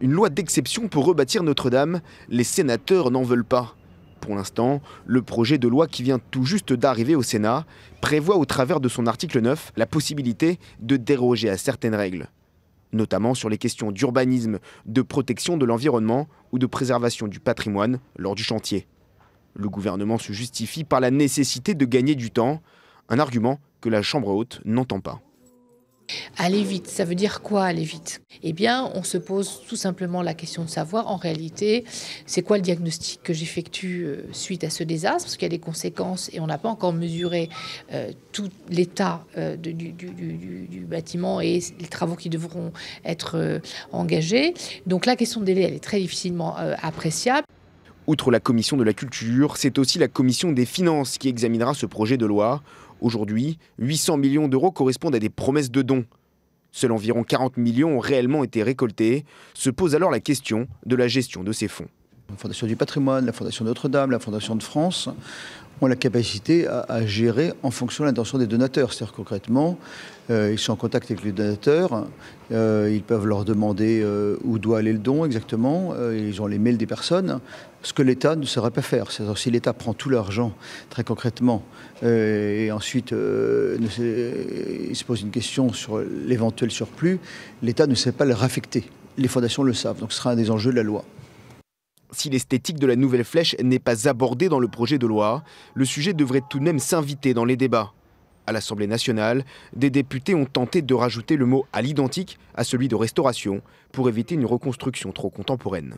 Une loi d'exception pour rebâtir Notre-Dame, les sénateurs n'en veulent pas. Pour l'instant, le projet de loi qui vient tout juste d'arriver au Sénat prévoit au travers de son article 9 la possibilité de déroger à certaines règles, notamment sur les questions d'urbanisme, de protection de l'environnement ou de préservation du patrimoine lors du chantier. Le gouvernement se justifie par la nécessité de gagner du temps, un argument que la Chambre haute n'entend pas. Aller vite, ça veut dire quoi aller vite? Eh bien, on se pose tout simplement la question de savoir, en réalité, c'est quoi le diagnostic que j'effectue suite à ce désastre, parce qu'il y a des conséquences et on n'a pas encore mesuré tout l'état du bâtiment et les travaux qui devront être engagés. Donc la question de délai, elle est très difficilement appréciable. Outre la commission de la culture, c'est aussi la commission des finances qui examinera ce projet de loi. Aujourd'hui, 800 millions d'euros correspondent à des promesses de dons. Seuls environ 40 millions ont réellement été récoltés. Se pose alors la question de la gestion de ces fonds. La Fondation du patrimoine, la Fondation Notre-Dame, la Fondation de France ont la capacité à gérer en fonction de l'intention des donateurs. C'est-à-dire concrètement, ils sont en contact avec les donateurs, ils peuvent leur demander où doit aller le don exactement, ils ont les mails des personnes, ce que l'État ne saurait pas faire. C'est-à-dire si l'État prend tout l'argent, très concrètement, et ensuite il se pose une question sur l'éventuel surplus, l'État ne sait pas le raffecter. Les fondations le savent, donc ce sera un des enjeux de la loi. Si l'esthétique de la nouvelle flèche n'est pas abordée dans le projet de loi, le sujet devrait tout de même s'inviter dans les débats. À l'Assemblée nationale, des députés ont tenté de rajouter le mot à l'identique à celui de restauration pour éviter une reconstruction trop contemporaine.